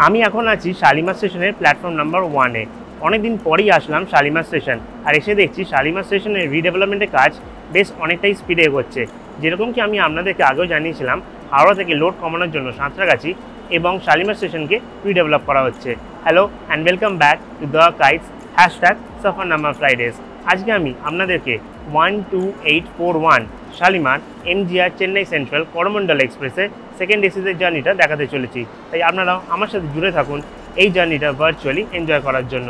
আমি এখন আছি শালিমার স্টেশনের প্ল্যাটফর্ম নাম্বার 1-এ। অনেকদিন পরেই আসলাম শালিমার স্টেশন, আর এসে দেখছি শালিমার স্টেশনের রিডেভেলপমেন্টের কাজ বেশ অনেকটাই স্পিডে এগোচ্ছে। যেরকম কি আমি আপনাদেরকে আগেও জানিয়েছিলাম, হাওড়া থেকে লোড কমানোর জন্য সাঁতরাগাছি এবং শালিমার স্টেশনকে রিডেভেলপ করা হচ্ছে। Hello and welcome back to the kites #Safarnama Fridays. আজকে আমি আপনাদেরকে 12841 শালিমার এমজিআর চেন্নাই সেন্ট্রাল করমণ্ডল এক্সপ্রেসের সেকেন্ড এসিদের জার্নিটা দেখাতে চলেছি। তাই আপনারাও আমার সাথে জুড়ে থাকুন এই জার্নিটা ভার্চুয়ালি এনজয় করার জন্য।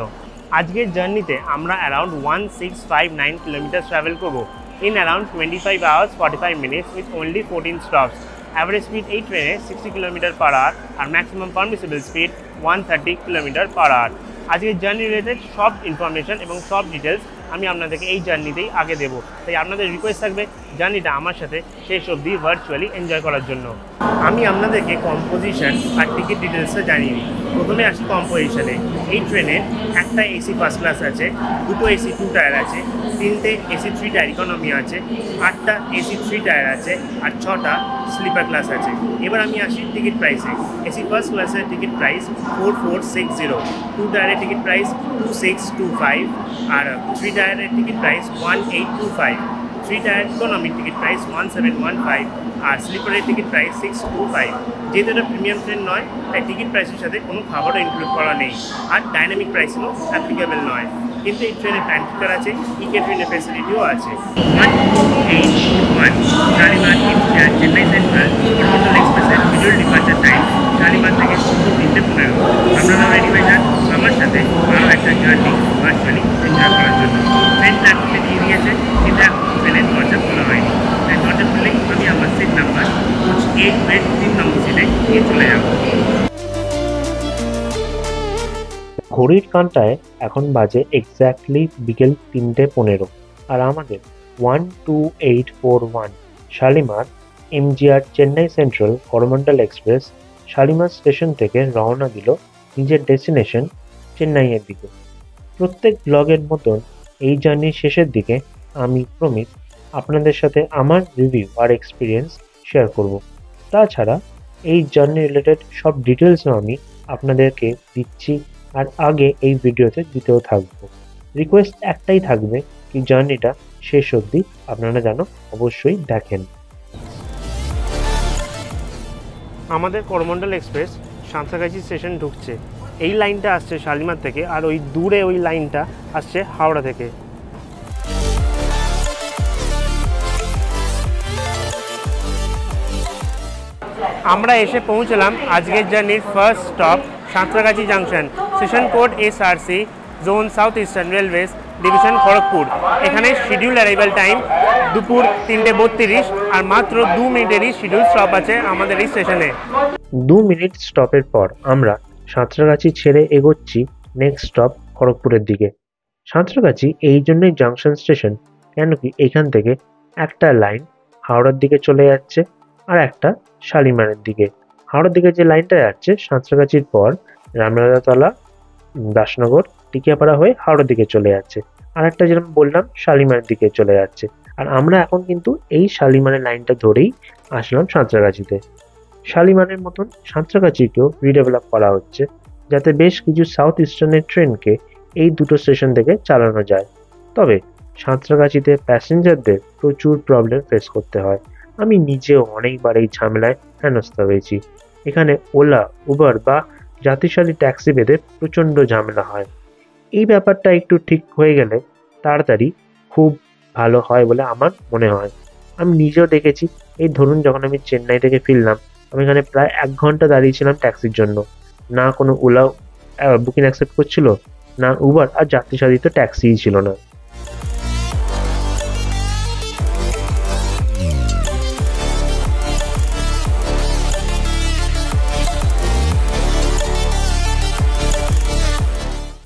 আজকের জার্নিতে আমরা অ্যারাউন্ড 1659 কিলোমিটার ট্রাভেল করবো in around 25 hours 45 minutes with only 14 stops. Average speed এই ট্রেনে 60 km/h আর ম্যাক্সিমাম পারমিসিবল স্পিড 130 km/h। আজকের জার্নি রিলেটেড সব ইনফরমেশন এবং সব ডিটেলস আমি আপনাদেরকে এই জার্নিতেই আগে দেবো। তাই আপনাদের রিকোয়েস্ট থাকবে জার্নিটা আমার সাথে শেষ অবধি ভার্চুয়ালি এনজয় করার জন্য। আমি আপনাদেরকে কম্পোজিশন আর টিকিট ডিটেলসটা জানিয়ে দিই। প্রথমে আসি কম্পোজিশনে। এই ট্রেনের একটা এসি ফার্স্ট ক্লাস আছে, দুটো এসি 2 টায়ার আছে, 3টে এসি 3 টায়ার ইকোনমি আছে, 8টা এসি 3 টায়ার আছে আর 6টা স্লিপার ক্লাস আছে। এবার আমি আসি টিকিট প্রাইসে। এসি ফার্স্ট ক্লাসের টিকিট প্রাইস 4460, 2 টায়ারের টিকিট প্রাইস 2625 আর 3 টায়ারের ticket price 1825, 3 tyre economic ticket price 1715 আর স্লিপারের টিকিট প্রাইস 625। যেহেতু এটা প্রিমিয়াম ট্রেন নয়, তাই টিকিট প্রাইসের সাথে কোনো খাবারও ইনক্লুড করা নেই আর ডাইনামিক প্রাইসিংও অ্যাপ্লিকেবল নয়। কিন্তু এই ট্রেনে প্যান্টিকার আছে, ইকে ট্রেনের ফ্যাসিলিটিও আছে। 12841 শালিমার এমজিআর চেন্নাই সেন্ট্রাল করমণ্ডল এক্সপ্রেসের শিডিউল ডিপার্চার টাইম শালিমার থেকে 3:15। আপনারা রেডি হয়ে যান আমার সাথে আরও একটা জার্নি ভার্চুয়ালি এনজয় করার জন্য। ট্রেন প্ল্যাটফর্মে দিয়ে দিয়েছে, কিন্তু এখন ট্রেনের দরজা খোলা হয়নি। তাই দরজা খুললেই আমি আমার সিট নাম্বার কোচ 8 3 নম্বর সিটে নিয়ে চলে যাব। ঘড়ির কাঁটায় এখন বাজে এক্স্যাক্টলি বিকেল 3:15 আর আমাদের 12841 Shalimar MGR Chennai central Coromandel express Shalimar station থেকে রওনা দিল নিজের ডেস্টিনেশন চেন্নাইয়ের দিকে। প্রত্যেক ব্লগের মতন এই জার্নির শেষের দিকে আমি প্রমিত আপনাদের সাথে আমার রিভিউ আর এক্সপিরিয়েন্স শেয়ার করব। তাছাড়া এই জার্নি রিলেটেড সব ডিটেলসও আমি আপনাদেরকে দিচ্ছি আর আগে এই ভিডিওতে দিতেও থাকবো। রিকোয়েস্ট একটাই থাকবে কি জার্নিটা শেষ অবধি আপনারা যেন অবশ্যই দেখেন। আমাদের করমণ্ডল এক্সপ্রেস সাঁতরাগাছি স্টেশন ঢুকছে। এই লাইনটা আসছে শালিমার থেকে আর ওই দূরে ওই লাইনটা আসছে হাওড়া থেকে। আমরা এসে পৌঁছলাম আজকের জার্নির first stop Santragachi junction, station code SRC, zone south eastern railways, division Kharagpur. এখানে শিডিউল অ্যারাইভাল টাইম দুপুর 3:32 আর মাত্র 2 মিনিটেরই শিডিউল স্টপ আছে আমাদের এই স্টেশনে। 2 মিনিট স্টপের পর আমরা সাঁতরাগাছি ছেড়ে এগোচ্ছি নেক্সট স্টপ খড়গপুরের দিকে। সাঁতরাগাছি এই জন্যই জাংশন স্টেশন কেন কি এখান থেকে একটা লাইন হাওড়ার দিকে চলে যাচ্ছে আর একটা শালিমারের দিকে। হাওড়ার দিকে যে লাইনটা যাচ্ছে সাঁতরাগাছির পর রামরাজাতলা, দাসনগর, টিকিয়াপাড়া হয়ে হাওড়ার দিকে চলে যাচ্ছে, আর একটা যেরকম বললাম শালিমারের দিকে চলে যাচ্ছে। আর আমরা এখন কিন্তু এই শালিমারের লাইনটা ধরেই আসলাম সাঁতরাগাছিতে। শালিমারের মতন সাঁতরাগাছিকেও রিডেভেলপ করা হচ্ছে যাতে বেশ কিছু সাউথ ইস্টার্নের ট্রেনকে এই দুটো স্টেশন থেকে চালানো যায়। তবে সাঁতরাগাছিতে প্যাসেঞ্জারদের প্রচুর প্রবলেম ফেস করতে হয়। আমি নিজেও অনেকবার এই ঝামেলায় হেনস্থ হয়েছি। এখানে ওলা, উবার বা জাতিশালী ট্যাক্সি পেতে প্রচণ্ড ঝামেলা হয়। এই ব্যাপারটা একটু ঠিক হয়ে গেলে তাড়াতাড়ি খুব ভালো হয় বলে আমার মনে হয়। আমি নিজেও দেখেছি, এই ধরুন যখন আমি চেন্নাই থেকে ফিরলাম, আমি এখানে প্রায় 1 ঘন্টা দাঁড়িয়েছিলাম ট্যাক্সির জন্য। না কোনো ওলা বুকিং অ্যাকসেপ্ট করছিল, না উবার, আর যাত্রীসাথী তো ট্যাক্সিই ছিল না।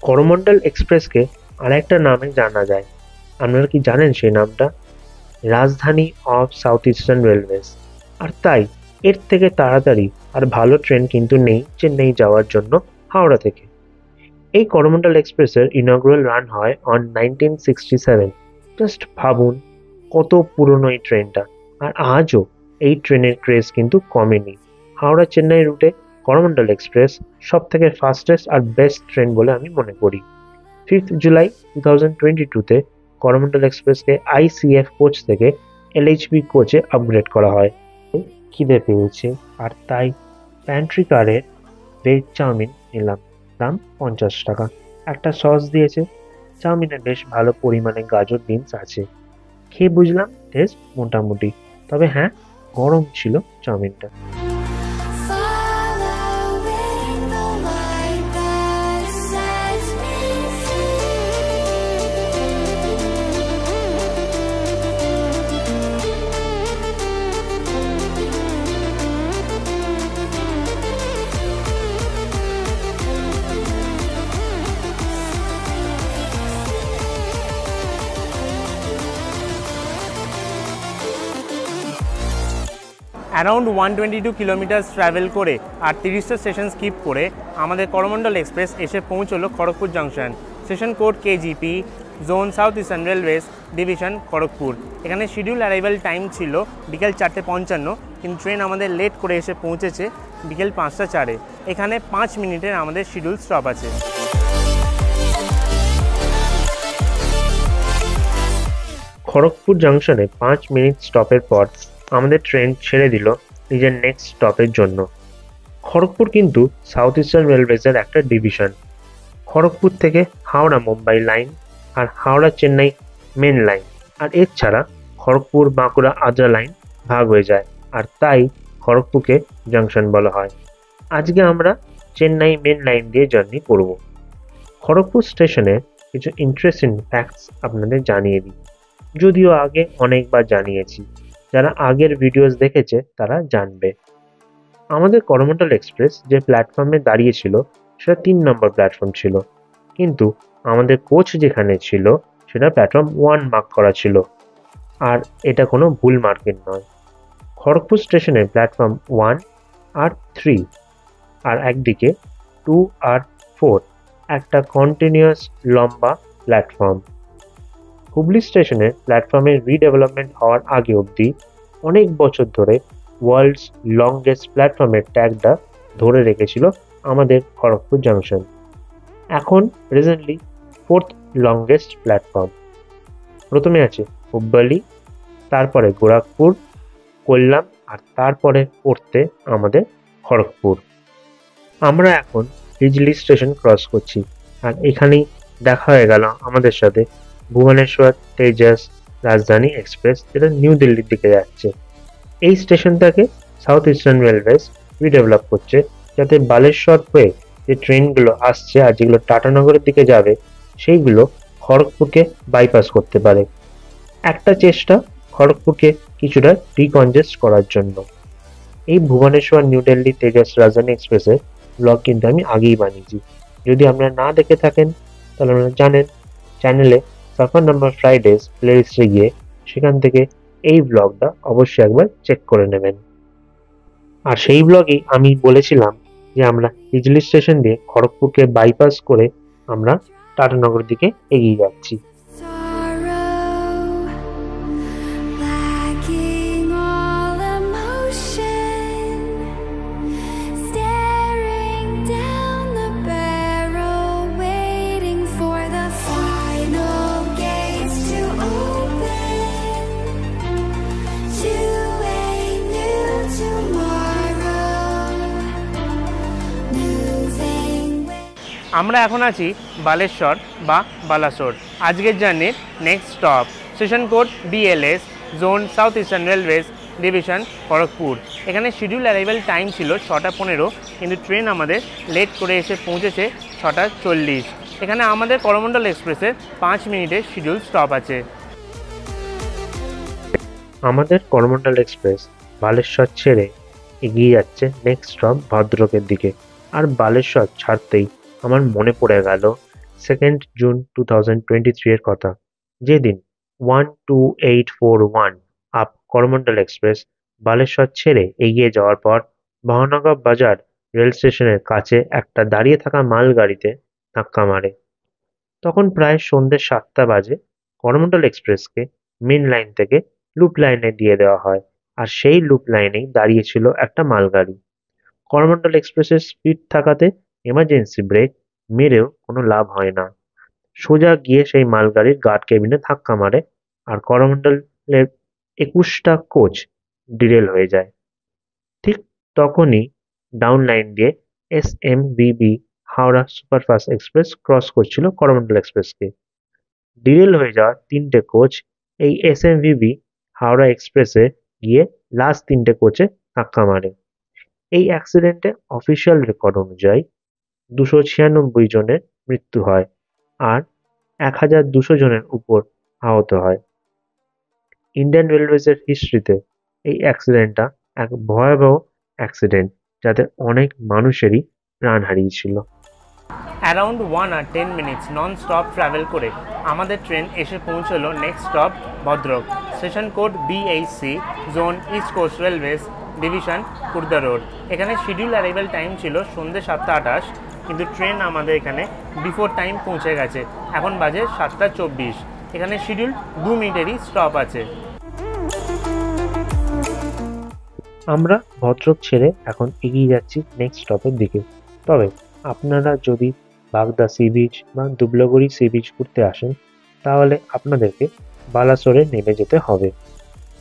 করমণ্ডল এক্সপ্রেসকে আরেকটা নামে জানা যায়। আপনারা কি জানেন সেই নামটা? রাজধানী অফ সাউথ ইস্টার্ন রেলওয়েজ। আর তাই এর থেকে তাড়াতাড়ি আর ভালো ট্রেন কিন্তু নেই চেন্নাই যাওয়ার জন্য হাওড়া থেকে। এই করমণ্ডল এক্সপ্রেসের ইনঅগ্রাল রান হয় অন 1967। জাস্ট ভাবুন কত পুরনো এই ট্রেনটা, আর আজও এই ট্রেনের ক্রেজ কিন্তু কমেনি। হাওড়া চেন্নাই রুটে করমণ্ডল এক্সপ্রেস সব থেকে ফাস্টেস্ট আর বেস্ট ট্রেন বলে আমি মনে করি। 5th জুলাই 2022-তে করমণ্ডল এক্সপ্রেসকে ICF কোচ থেকে LHB কোচে আপগ্রেড করা হয়। খিদে পেয়েছে আর তাই প্যান্ট্রি কারের ভেজ চাউমিন নিলাম, দাম 50 টাকা। একটা সস দিয়েছে, চাউমিনে বেশ ভালো পরিমাণে গাজর বিনস আছে। খেয়ে বুঝলাম টেস্ট মোটামুটি, তবে হ্যাঁ গরম ছিল চাউমিনটা। অ্যারাউন্ড 122 কিলোমিটার্স ট্রাভেল করে আর 30টা স্টেশন স্কিপ করে আমাদের করমণ্ডল এক্সপ্রেস এসে পৌঁছলো Kharagpur junction. Station code KGP, zone south eastern railways, division Kharagpur. এখানে শিডিউল অ্যারাইভাল টাইম ছিল বিকেল 4:55, কিন্তু ট্রেন আমাদের লেট করে এসে পৌঁছেছে বিকেল 5:04। এখানে 5 মিনিটের আমাদের শিডিউল স্টপ আছে। খড়গপুর জাংশনে 5 মিনিট স্টপের পর আমাদের ট্রেন ছেড়ে দিল নিজের নেক্সট স্টপের জন্য। খড়গপুর কিন্তু সাউথ ইস্টার্ন রেলওয়েজের একটা ডিভিশন। খড়গপুর থেকে হাওড়া মুম্বাই লাইন আর হাওড়া চেন্নাই মেন লাইন আর এছাড়া খড়গপুর বাঁকুড়া আদ্রা লাইন ভাগ হয়ে যায়, আর তাই খড়গপুরকে জাংশন বলা হয়। আজকে আমরা চেন্নাই মেন লাইন দিয়ে জার্নি করব। খড়গপুর স্টেশনে কিছু ইন্টারেস্টিং ফ্যাক্টস আপনাদের জানিয়ে দিই, যদিও আগে অনেকবার জানিয়েছি। যারা আগের ভিডিওস দেখেছে তারা জানবে। আমাদের করমণ্ডল এক্সপ্রেস যে প্ল্যাটফর্মে দাঁড়িয়েছিল সেটা 3 নম্বর প্ল্যাটফর্ম ছিল, কিন্তু আমাদের কোচ যেখানে ছিল সেটা প্ল্যাটফর্ম 1 মার্ক করা ছিল, আর এটা কোনো ভুল মার্কের নয়। খড়গপুর স্টেশনের প্ল্যাটফর্ম 1 আর 3 আর একদিকে 2 আর 4 একটা কন্টিনিউয়াস লম্বা প্ল্যাটফর্ম। হুগলি স্টেশনের প্ল্যাটফর্মের রিডেভেলপমেন্ট হওয়ার আগে অবধি অনেক বছর ধরে ওয়ার্ল্ডস লংগেস্ট প্ল্যাটফর্মের ট্যাগটা ধরে রেখেছিল আমাদের খড়গপুর জাংশন। এখন রিসেন্টলি 4th লংগেস্ট প্ল্যাটফর্ম। প্রথমে আছে হুব্বলি, তারপরে গোরখপুর, কোল্লাম আর তারপরে পড়তে আমাদের খড়গপুর। আমরা এখন হিজলি স্টেশন ক্রস করছি, আর এখানেই দেখা হয়ে গেল আমাদের সাথে ভুবনেশ্বর তেজাস রাজধানী এক্সপ্রেস, যেটা নিউ দিল্লির দিকে যাচ্ছে। এই স্টেশনটাকে সাউথ ইস্টার্ন রেলওয়েজ রিডেভেলপ করছে, যাতে বালেশ্বর হয়ে যে ট্রেনগুলো আসছে আর যেগুলো টাটানগরের দিকে যাবে সেইগুলো খড়গপুরকে বাইপাস করতে পারে। একটা চেষ্টা খড়গপুরকে কিছুটা ডিকনজেস্ট করার জন্য। এই ভুবনেশ্বর নিউ দিল্লি তেজাস রাজধানী এক্সপ্রেসের ব্লগ কিন্তু আমি আগেই বানিয়েছি, যদি আপনারা না দেখে থাকেন তাহলে আপনারা জানেন চ্যানেলে সাফার নাম্বার ফ্রাইডেজ প্লেলিস্টে গিয়ে সেখান থেকে এই ব্লগটা অবশ্যই একবার চেক করে নেবেন। আর সেই ব্লগেই আমি বলেছিলাম যে আমরা হিজলি স্টেশন দিয়ে খড়গপুরকে বাইপাস করে আমরা টাটানগর দিকে এগিয়ে যাচ্ছি। আমরা এখন আছি বালেশ্বর বা বালাসোর। আজকের জার্নির next stop station code BLS, zone south eastern railways, division Kharagpur. এখানে শিডিউল অ্যারাইভাল টাইম ছিল 6:15, কিন্তু ট্রেন আমাদের লেট করে এসে পৌঁছেছে 6:40। এখানে আমাদের করমণ্ডল এক্সপ্রেসের 5 মিনিটের শিডিউল স্টপ আছে। আমাদের করমণ্ডল এক্সপ্রেস বালেশ্বর ছেড়ে এগিয়ে যাচ্ছে নেক্সট স্টপ ভদ্রকের দিকে। আর বালেশ্বর ছাড়তেই আমার মনে পড়ে গেল 2nd জুন 2023 এর কথা, যেদিন 12841 আপ করমণ্ডল এক্সপ্রেস বালেশ্বর ছেড়ে এগিয়ে যাওয়ার পর মহানগর বাজার রেল স্টেশনের কাছে একটা দাঁড়িয়ে থাকা মালগাড়িতে ধাক্কা মারে। তখন প্রায় সন্ধ্যে 7টা বাজে। করমণ্ডল এক্সপ্রেসকে মেন লাইন থেকে লুপ লাইনে দিয়ে দেওয়া হয়, আর সেই লুপ লাইনেই দাঁড়িয়েছিল একটা মালগাড়ি। করমণ্ডল এক্সপ্রেসের স্পিড থাকাতে এমার্জেন্সি ব্রেক মেরেও কোনো লাভ হয় না, সোজা গিয়ে সেই মালগাড়ির গার্ড কেবিনে ধাক্কা মারে আর করমণ্ডলের 21টা কোচ ডিরেল হয়ে যায়। ঠিক তখনই ডাউন লাইন দিয়ে SMVB Howrah superfast express cross করছিল করমণ্ডল এক্সপ্রেসকে। ডিরেল হয়ে যাওয়া 3টে কোচ এই SMVB হাওড়া এক্সপ্রেসে গিয়ে লাস্ট 3টে কোচে ধাক্কা মারে। এই অ্যাক্সিডেন্টে অফিসিয়াল রেকর্ড অনুযায়ী 296 জনের মৃত্যু হয় আর 1200 জনের উপর আহত হয়। ইন্ডিয়ান রেলওয়েজের হিস্ট্রিতে এই অ্যাক্সিডেন্টটা এক ভয়াবহ অ্যাক্সিডেন্ট, যাতে অনেক মানুষেরই প্রাণ হারিয়েছিল। Around 1 hour 10 minutes non stop travel করে আমাদের ট্রেন এসে পৌঁছলো next stop Bhadrak, station code BHC, zone east coast railways, division Khurda road. এখানে শিডিউল অ্যারাইভাল টাইম ছিল সন্ধ্যে 7:28, কিন্তু ট্রেন আমাদের এখানে বিফোর টাইম পৌঁছে গেছে, এখন বাজে 7:24। এখানে শিডিউল 2 মিনিটেরই স্টপ আছে। আমরা ভদ্রক ছেড়ে এখন এগিয়ে যাচ্ছি নেক্সট স্টপের দিকে। তবে আপনারা যদি বাগদা সি বিচ বা দুবলাগুড়ি সি বিচ ঘুরতে আসেন, তাহলে আপনাদেরকে বালাসোরে নেমে যেতে হবে।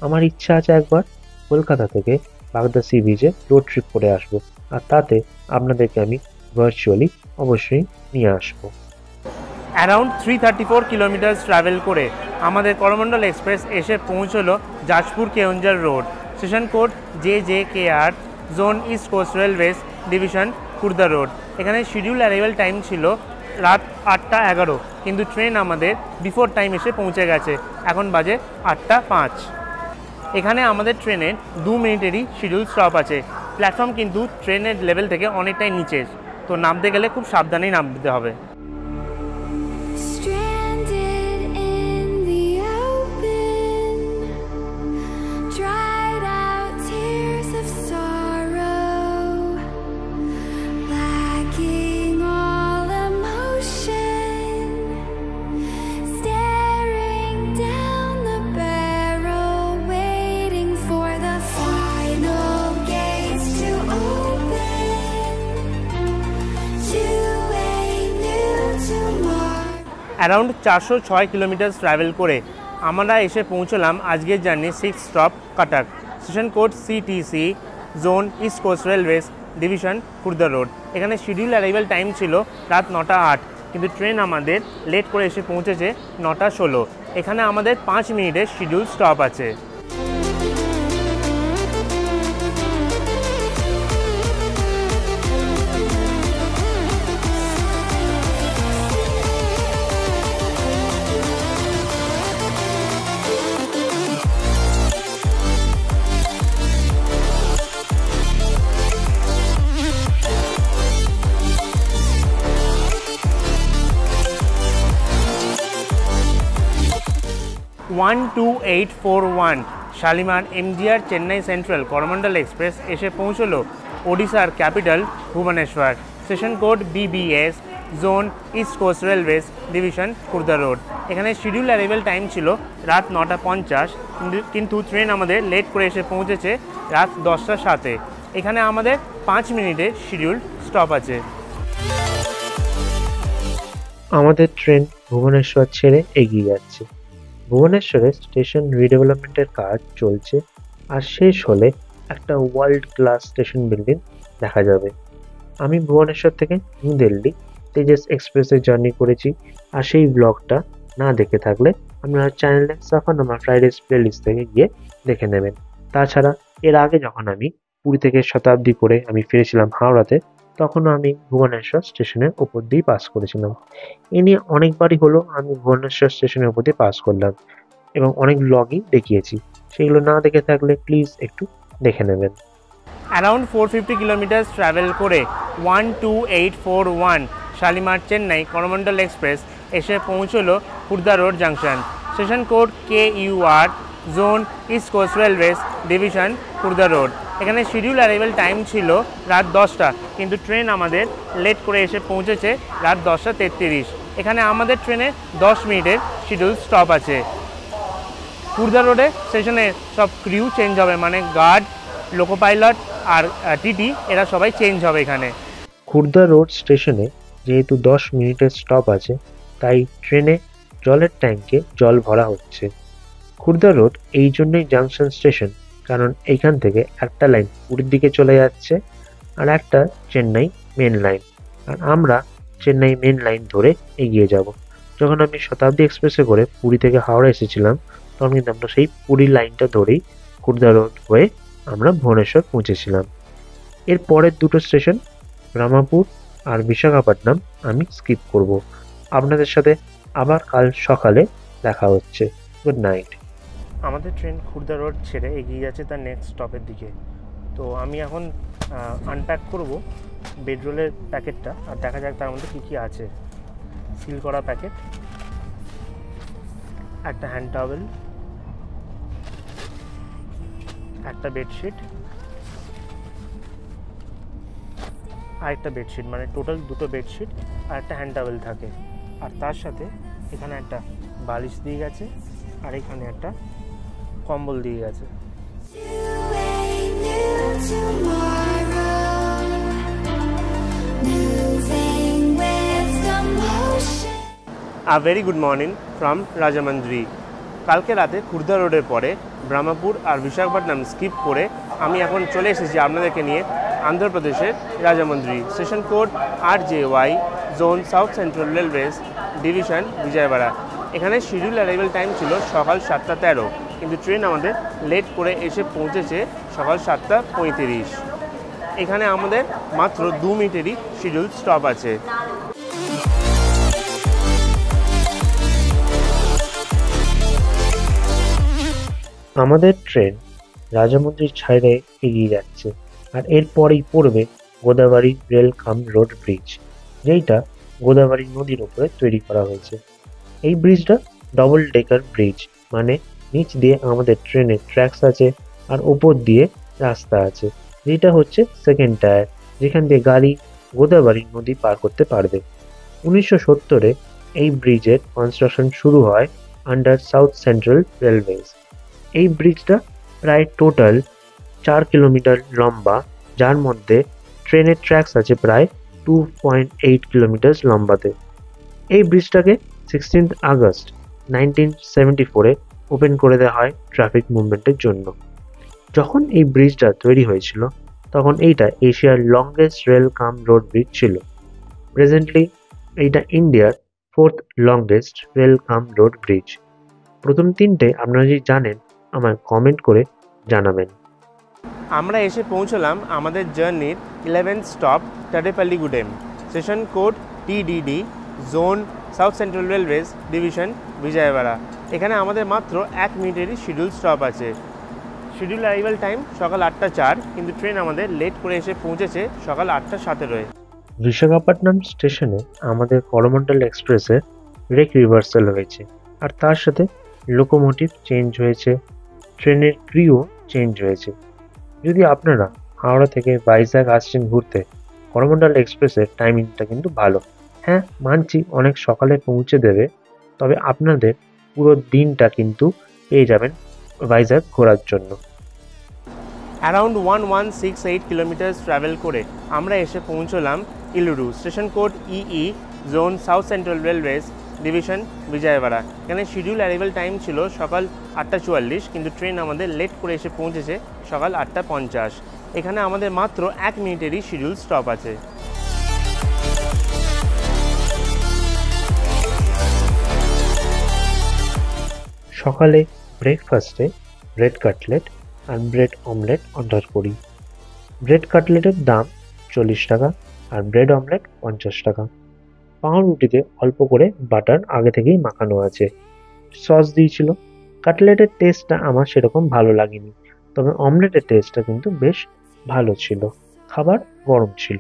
আমার ইচ্ছা আছে একবার কলকাতা থেকে বাগদা সি বিচে রোড ট্রিপ করে আসবো, আর তাতে আপনাদেরকে আমি ভার্চুয়ালি অবশ্যই নিয়ে আসবো। অ্যারাউন্ড 334 কিলোমিটার ট্রাভেল করে আমাদের করমণ্ডল এক্সপ্রেস এসে পৌঁছলো Jajpur Keonjhar road, station code JJKR, zone east coast railways, division Khurda road. এখানে শিডিউল অ্যারাইভাল টাইম ছিল রাত 8:11, কিন্তু ট্রেন আমাদের বিফোর টাইম এসে পৌঁছে গেছে, এখন বাজে 8:05। এখানে আমাদের ট্রেনের 2 মিনিটেরই শিডিউল স্টপ আছে। প্ল্যাটফর্ম কিন্তু ট্রেনের লেভেল থেকে অনেকটাই নিচে, তো নামতে গেলে খুব সাবধানেই নামতে হবে। অ্যারাউন্ড 406 কিলোমিটার ট্রাভেল করে আমরা এসে পৌঁছলাম আজকের journey 6 stop Cuttack, station code CTC, zone east coast railways, division Khurda road. এখানে শিডিউল অ্যারাইভাল টাইম ছিল রাত 9:08, কিন্তু ট্রেন আমাদের লেট করে এসে পৌঁছেছে 9:16। এখানে আমাদের 5 মিনিটের শিডিউল স্টপ আছে। (12841) Shalimar MGR Chennai central Coromandel express এসে পৌঁছলো ওড়িশার capital Bhubaneswar, station code BBS, zone east coast railways, division Khurda road. এখানে শিডিউল অ্যারাইভাল টাইম ছিল রাত 9:50, কিন্তু ট্রেন আমাদের লেট করে এসে পৌঁছেছে রাত 10:07। এখানে আমাদের 5 মিনিটের শিডিউল স্টপ আছে। আমাদের ট্রেন ভুবনেশ্বর ছেড়ে এগিয়ে যাচ্ছে। ভুবনেশ্বরে স্টেশন রিডেভেলপমেন্টের কাজ চলছে, আর শেষ হলে একটা ওয়ার্ল্ড ক্লাস স্টেশন বিল্ডিং দেখা যাবে। আমি ভুবনেশ্বর থেকে নিউ দিল্লি তেজস এক্সপ্রেসে জার্নি করেছি, আর সেই ব্লগটা না দেখে থাকলে আপনারা চ্যানেলে সাফারনামা ফ্রাইডেজ প্লেলিস্ট থেকে গিয়ে দেখে নেবেন। তাছাড়া এর আগে যখন আমি পুরী থেকে শতাব্দী করে আমি ফিরেছিলাম হাওড়াতে, তখনও আমি ভুবনেশ্বর স্টেশনের উপর দিয়ে পাস করেছিলাম। এ নিয়ে অনেকবারই হলো আমি ভুবনেশ্বর স্টেশনের উপর দিয়ে পাস করলাম এবং অনেক ব্লগই দেখিয়েছি, সেগুলো না দেখে থাকলে প্লিজ একটু দেখে নেবেন। অ্যারাউন্ড 450 কিলোমিটার ট্রাভেল করে 12841 শালিমার চেন্নাই করমণ্ডল এক্সপ্রেস এসে পৌঁছলো Khurda road junction, station code KUR, zone east coast railways, division Khurda road. এখানে শিডিউল অ্যারাইভাল টাইম ছিল রাত 10টা, কিন্তু ট্রেন আমাদের লেট করে এসে পৌঁছেছে রাত 10:33। এখানে আমাদের ট্রেনে 10 মিনিটের শিডিউল স্টপ আছে। খুর্দা রোডে স্টেশনে সব ক্রিউ চেঞ্জ হবে, মানে গার্ড, লোকো পাইলট আর টিটি এরা সবাই চেঞ্জ হবে এখানে। খুর্দা রোড স্টেশনে যেহেতু 10 মিনিটের স্টপ আছে, তাই ট্রেনে জলের ট্যাঙ্কে জল ভরা হচ্ছে। খুর্দা রোড এই জন্যই জাংশন স্টেশন, কারণ এইখান থেকে একটা লাইন পুরীর দিকে চলে যাচ্ছে আর একটা চেন্নাই মেন লাইন, আর আমরা চেন্নাই মেন লাইন ধরে এগিয়ে যাব। যখন আমি শতাব্দী এক্সপ্রেসে করে পুরী থেকে হাওড়া এসেছিলাম, তখন কিন্তু আমরা সেই পুরী লাইনটা ধরেই খুর্দা রোড হয়ে আমরা ভুবনেশ্বর পৌঁছেছিলাম। এর পরের দুটো স্টেশন ব্রহ্মপুর আর বিশাখাপট্টনম আমি স্কিপ করব। আপনাদের সাথে আবার কাল সকালে দেখা হচ্ছে। Good night. আমাদের ট্রেন খুর্দা রোড ছেড়ে এগিয়ে যাচ্ছে তার নেক্সট স্টপের দিকে। তো আমি এখন আনপ্যাক করব বেডরোলের প্যাকেটটা, আর দেখা যাক তার মধ্যে কী কী আছে। সিল করা প্যাকেট, একটা হ্যান্ড টাওয়েল, একটা বেডশিট, আর একটা বেডশিট, মানে টোটাল দুটো বেডশিট আর একটা হ্যান্ড টাওয়েল থাকে। আর তার সাথে এখানে একটা বালিশ দিয়ে গেছে, আর এখানে একটা কম্বল দিয়ে গেছে। A very good morning from রাজামন্দ্রি। কালকে রাতে খুর্দা রোডের পরে ব্রহ্মপুর আর বিশাখাপট্টনম স্কিপ করে আমি এখন চলে এসেছি আপনাদেরকে নিয়ে অন্ধ্রপ্রদেশের Rajahmundry. Station code RJY, zone south central railways, division Vijayawada. এখানে শিডিউল অ্যারাইভেল টাইম ছিল সকাল 7:13, কিন্তু ট্রেন আমাদের লেট করে এসে পৌঁছেছে সকাল 7:35। এখানে আমাদের মাত্র 2 মিনিটেরই শিডিউল স্টপ আছে। আমাদের ট্রেন রাজামন্দ্রি ছাড়ে এগিয়ে যাচ্ছে, আর এরপরেই পড়বে গোদাবরী রেল কাম রোড ব্রিজ, যেইটা গোদাবরী নদীর উপরে তৈরি করা হয়েছে। এই ব্রিজটা ডবল ডেকার ব্রিজ, মানে নিচ দিয়ে আমাদের ট্রেনের ট্র্যাকস আছে আর ওপর দিয়ে রাস্তা আছে, যেটা হচ্ছে সেকেন্ড টায়ার, যেখান দিয়ে গাড়ি গোদাবরী নদী পার করতে পারবে। 1970-এ এই ব্রিজের কনস্ট্রাকশন শুরু হয় আন্ডার সাউথ সেন্ট্রাল রেলওয়েজ। এই ব্রিজটা প্রায় টোটাল 4 কিলোমিটার লম্বা, যার মধ্যে ট্রেনের ট্র্যাকস আছে প্রায় 2.8 কিলোমিটার লম্বাতে। এই ব্রিজটাকে 16 আগস্ট 1974-এ ওপেন করে দেওয়া হয় ট্রাফিক মুভমেন্টের জন্য। যখন এই ব্রিজটা তৈরি হয়েছিল, তখন এইটা এশিয়ার লংগেস্ট রেল কাম রোড ব্রিজ ছিল। প্রেজেন্টলি এইটা ইন্ডিয়ার 4th লংগেস্ট রেল কাম রোড ব্রিজ। প্রথম তিনটে আপনারা যদি জানেন আমায় কমেন্ট করে জানাবেন। আমরা এসে পৌঁছলাম আমাদের জার্নির 11th stop Tadepalligudem. Station code TDD, zone south central railways, division Vijayawada. এখানে আমাদের মাত্র 1 মিনিটেরই শিডিউল স্টপ আছে। শিডিউল অ্যারাইভাল টাইম সকাল 8:04, কিন্তু ট্রেন আমাদের লেট করে এসে পৌঁছেছে সকাল 8:17-এ। বিশাখাপট্টনম স্টেশনে আমাদের করমণ্ডল এক্সপ্রেসের ব্রেক রিভার্সাল হয়েছে, আর তার সাথে লোকোমোটিভ চেঞ্জ হয়েছে, ট্রেনের ক্রিও চেঞ্জ হয়েছে। যদি আপনারা হাওড়া থেকে ভাইজ্যাগ আসছেন ঘুরতে, করমণ্ডল এক্সপ্রেসের টাইমিংটা কিন্তু ভালো। হ্যাঁ, মানছি অনেক সকালে পৌঁছে দেবে, তবে আপনাদের পুরো দিনটা কিন্তু পেয়ে যাবেন ভাইজ্যাগ ঘোরার জন্য। অ্যারাউন্ড 1168 কিলোমিটার ট্রাভেল করে আমরা এসে পৌঁছলাম Eluru. Station code EE, zone south central railways, division Vijayawada. এখানে শিডিউল অ্যারাইভাল টাইম ছিল সকাল 8:44, কিন্তু ট্রেন আমাদের লেট করে এসে পৌঁছেছে সকাল 8:50। এখানে আমাদের মাত্র 1 মিনিটেরই শিডিউল স্টপ আছে। সকালে ব্রেকফাস্টে ব্রেড কাটলেট আর ব্রেড অমলেট অর্ডার করি। ব্রেড কাটলেটের দাম 40 টাকা আর ব্রেড অমলেট 50 টাকা। পাউরুটিতে অল্প করে বাটার আগে থেকেই মাখানো আছে, সস দিয়েছিল। কাটলেটের টেস্টটা আমার সেরকম ভালো লাগেনি, তবে অমলেটের টেস্টটা কিন্তু বেশ ভালো ছিল। খাবার গরম ছিল।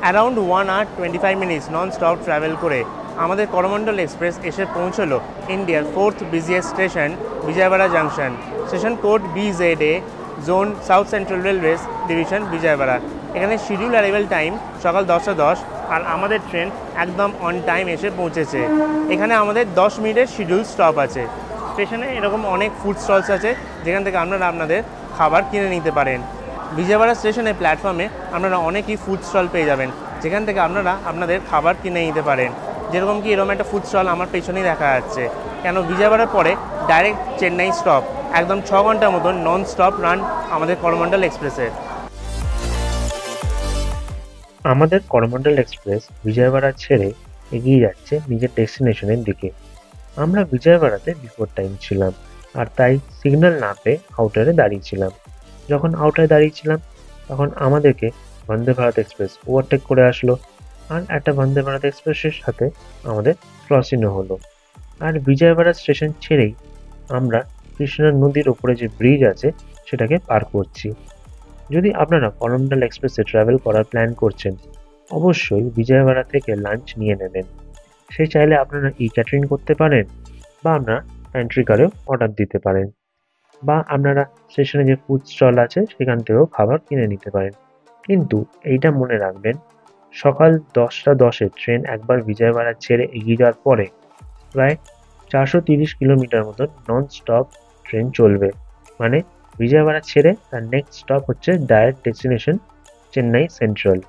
Around 1 hour 25 minutes non stop travel করে আমাদের করমণ্ডল এক্সপ্রেস এসে পৌঁছলো ইন্ডিয়ার 4th biggest station Vijayawada junction, station code BZA, zone south central railways, division Vijayawada. এখানে শিডিউল অ্যারাইভাল টাইম সকাল 10টা 10 আর আমাদের ট্রেন একদম অন টাইম এসে পৌঁছেছে। এখানে আমাদের 10 মিনিটের শিডিউল স্টপ আছে। স্টেশনে এরকম অনেক ফুড স্টলস আছে যেখান থেকে আপনারা আপনাদের খাবার কিনে নিতে পারেন। বিজয়ওয়াড়া স্টেশনের প্ল্যাটফর্মে আপনারা অনেকই ফুড স্টল পেয়ে যাবেন যেখান থেকে আপনারা আপনাদের খাবার কিনে নিতে পারেন। যেরকম কি এরকম একটা ফুড স্টল আমার পেছনেই দেখা যাচ্ছে। কেন বিজয়ওয়াড়ার পরে ডাইরেক্ট চেন্নাই স্টপ, একদম 6 ঘন্টার মতন নন স্টপ রান আমাদের করমণ্ডল এক্সপ্রেসের। আমাদের করমণ্ডল এক্সপ্রেস বিজয়ওয়াড়া ছেড়ে এগিয়ে যাচ্ছে নিজের ডেস্টিনেশনের দিকে। আমরা বিজয়ওয়াড়াতে বিফোর টাইম ছিলাম আর তাই সিগন্যাল না পেয়ে আউটারে দাঁড়িয়েছিলাম। যখন আউটারে দাঁড়িয়েছিলাম তখন আমাদেরকে বন্দে ভারত এক্সপ্রেস ওভারটেক করে আসলো আর একটা বন্দে ভারত এক্সপ্রেসের সাথে আমাদের ক্রসিংও হলো। আর বিজয়ওয়াড়া স্টেশন ছেড়েই আমরা কৃষ্ণা নদীর ওপরে যে ব্রিজ আছে সেটাকে পার করছি। যদি আপনারা করমণ্ডল এক্সপ্রেসে ট্রাভেল করার প্ল্যান করছেন অবশ্যই বিজয়ওয়াড়া থেকে লাঞ্চ নিয়ে নেবেন। সেই চাইলে আপনারা ক্যাটারিং করতে পারেন বা আপনারা প্যান্ট্রি কারেও অর্ডার দিতে পারেন বা আপনারা স্টেশনে যে ফুড স্টল আছে সেখান থেকেও খাবার কিনে নিতে পারেন। কিন্তু এইটা মনে রাখবেন, সকাল 10টা 10-এ ট্রেন একবার বিজয়ওয়াড়া ছেড়ে এগিয়ে যাওয়ার পরে প্রায় 430 কিলোমিটার মতন নন স্টপ ট্রেন চলবে। মানে বিজয়ওয়াড়া ছেড়ে তার নেক্সট স্টপ হচ্ছে ডাইরেক্ট ডেস্টিনেশন চেন্নাই সেন্ট্রাল।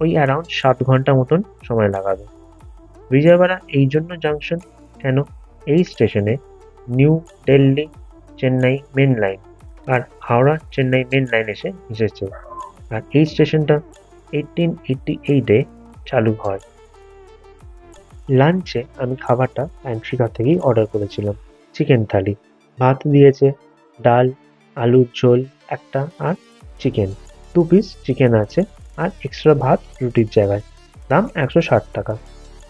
ওই অ্যারাউন্ড 7 ঘন্টা মতন সময় লাগাবে। বিজয়ওয়াড়া এই জন্য জাংশন কেন, এই স্টেশনে new Delhi Chennai main line আর হাওড়া চেন্নাই মেন লাইন এসে মিশেছে। আর এই স্টেশনটা 1888-এ চালু হয়। লাঞ্চে আমি খাবারটা প্যান্ট্রি কার থেকেই অর্ডার করেছিলাম। চিকেন থালি, ভাত দিয়েছে, ডাল, আলুর ঝোল একটা আর চিকেন, 2 পিস চিকেন আছে আর এক্সট্রা ভাত রুটির জায়গায়। দাম 160 টাকা।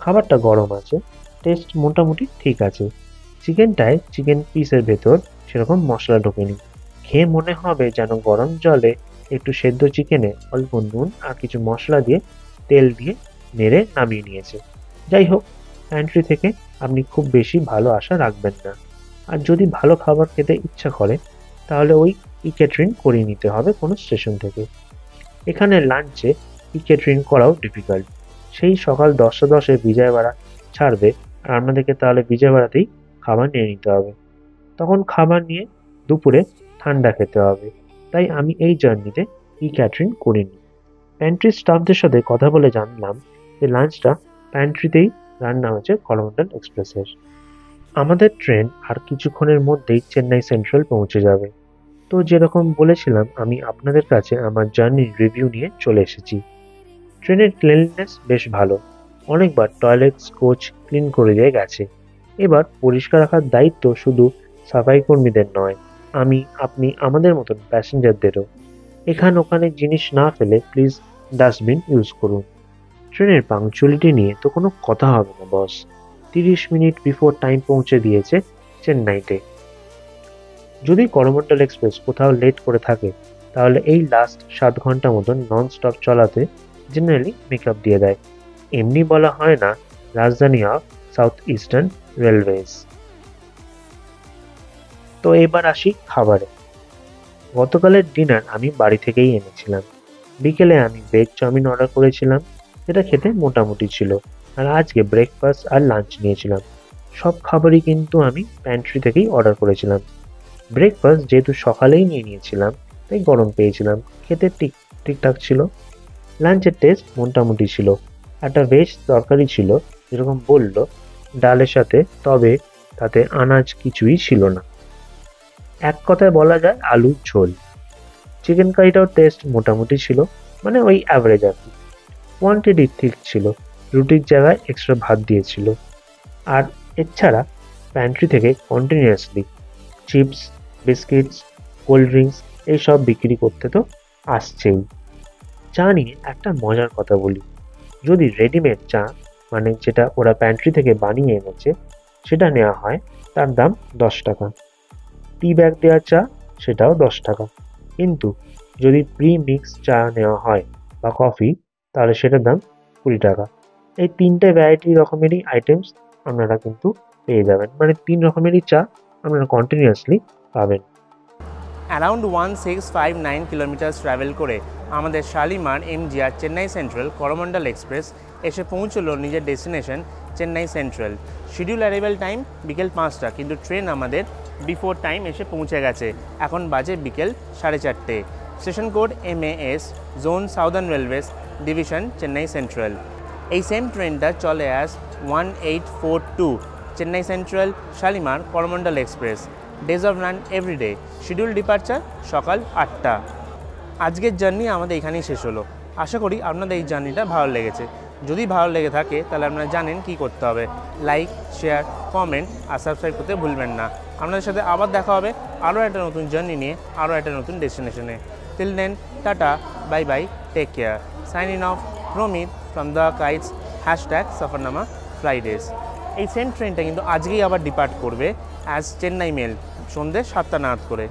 খাবারটা গরম আছে, টেস্ট মোটামুটি ঠিক আছে। চিকেনটায় চিকেন পিসের ভেতর সেরকম মশলা ঢোকেনি। খেয়ে মনে হবে যেন গরম জলে একটু সেদ্ধ চিকেনে অল্প নুন আর কিছু মশলা দিয়ে তেল দিয়ে নেড়ে নামিয়ে নিয়েছে। যাই হোক, প্যান্ট্রি থেকে আপনি খুব বেশি ভালো আশা রাখবেন না। আর যদি ভালো খাবার খেতে ইচ্ছা করে তাহলে ওই ক্যাটারিং করিয়ে নিতে হবে কোনো স্টেশন থেকে। এখানে লাঞ্চে ক্যাটারিং করাও ডিফিকাল্ট। সেই সকাল 10টা 10-এ বিজয়ওয়াড়া ছাড়বে আর আপনাদেরকে তাহলে বিজয়ওয়াড়াতেই খাবার নিয়ে নিতে হবে। তখন খাবার নিয়ে দুপুরে ঠান্ডা খেতে হবে। তাই আমি এই জার্নিতে ক্যাটারিং করিনি। প্যান্ট্রি স্টাফদের সাথে কথা বলে জানলাম যে লাঞ্চটা প্যান্ট্রিতেই রান্না হয়েছে করমণ্ডল এক্সপ্রেসের। আমাদের ট্রেন আর কিছুক্ষণের মধ্যেই চেন্নাই সেন্ট্রাল পৌঁছে যাবে। তো যেরকম বলেছিলাম আমি আপনাদের কাছে আমার জার্নির রিভিউ নিয়ে চলে এসেছি। ট্রেনের ক্লিননেস বেশ ভালো, অনেকবার টয়লেটস কোচ ক্লিন করে দিয়ে গেছে। এবার পরিষ্কার রাখার দায়িত্ব শুধু সাফাই কর্মীদের নয়, আপনি আমাদের মতন প্যাসেঞ্জারদেরও। এখান ওখানে জিনিস না ফেলে প্লিজ ডাস্টবিন ইউজ করুন। ট্রেনের পাংচুয়ালিটি নিয়ে তো কোনো কথা হবে না বস, 30 মিনিট বিফোর টাইম পৌঁছে দিয়েছে চেন্নাইতে। যদি করমণ্ডল এক্সপ্রেস কোথাও লেট করে থাকে তাহলে এই লাস্ট 7 ঘন্টা মতন নন স্টপ চলাতে জেনারেলি মেকআপ দিয়ে দেয়। এমনি বলা হয় না রাজধানী অফ সাউথ ইস্টার্ন রেলওয়েজ। তো এবার আসি খাবারে। গতকালের ডিনার আমি বাড়ি থেকেই এনেছিলাম। বিকেলে আমি ভেজ চাউমিন অর্ডার করেছিলাম, যেটা খেতে মোটামুটি ছিল। আর আজকে ব্রেকফাস্ট আর লাঞ্চ নিয়েছিলাম। সব খাবারই কিন্তু আমি প্যান্ট্রি থেকেই অর্ডার করেছিলাম। ব্রেকফাস্ট যেহেতু সকালেই নিয়ে নিয়েছিলাম তাই গরম পেয়েছিলাম, খেতে ঠিকঠাক ছিল। লাঞ্চের টেস্ট মোটামুটি ছিল। একটা ভেজ তরকারি ছিল যেরকম বললো ডালের সাথে, তবে তাতে আনাজ কিছুই ছিল না। এক কথায় বলা যায় আলুর ঝোল। চিকেন কারিটাও টেস্ট মোটামুটি ছিল, মানে ওই অ্যাভারেজ আর কি। কোয়ান্টিটি ঠিক ছিল, রুটির জায়গায় এক্সট্রা ভাত দিয়েছিল। আর এছাড়া প্যান্ট্রি থেকে continuously chips, biscuits, cold drinks এইসব বিক্রি করতে তো আসছেই। চা নিয়ে একটা মজার কথা বলি, যদি রেডিমেড চা মানে যেটা ওরা প্যান্ট্রি থেকে বানিয়ে এনেছে সেটা নেওয়া হয় তার দাম 10 টাকা। টি ব্যাগ দেওয়া চা সেটাও 10 টাকা। কিন্তু যদি প্রি মিক্স চা নেওয়া হয় বা কফি তাহলে সেটার দাম 20 টাকা। এই 3টে ভ্যারাইটি রকমেরই আইটেমস আপনারা কিন্তু পেয়ে যাবেন, মানে 3 রকমেরই চা আপনারা কন্টিনিউয়াসলি পাবেন। অ্যারাউন্ড 1659 কিলোমিটার ট্রাভেল করে আমাদের Shalimar MGR Chennai central Coromandel express এসে পৌঁছলো নিজের destination Chennai central. Schedule arrival time বিকেল 5টা, কিন্তু ট্রেন আমাদের বিফোর টাইম এসে পৌঁছে গেছে। এখন বাজে বিকেল 4:30। Station code MAS, zone southern railways, division Chennai central. এই সেম ট্রেনটা চলে as 1842 Chennai central Shalimar Coromandel express. Days of run everyday, schedule departure সকাল 8টা। আজকের জার্নি আমাদের এখানেই শেষ হলো। আশা করি আপনাদের এই জার্নিটা ভালো লেগেছে। যদি ভালো লেগে থাকে তাহলে আপনারা জানেন কি করতে হবে। লাইক, শেয়ার, কমেন্ট আর সাবস্ক্রাইব করতে ভুলবেন না। আপনাদের সাথে আবার দেখা হবে আরও একটা নতুন জার্নি নিয়ে, আরও একটা নতুন ডেস্টিনেশনে। Till then, tata, bye bye, take care. Signing off, Pramit from the kites, #সফরনামা ফ্রাইডেজ। এই সেম ট্রেনটা কিন্তু আজকেই আবার ডিপার্ট করবে অ্যাজ চেন্নাই মেল, সন্ধ্যে 7টা নাগাদ করে।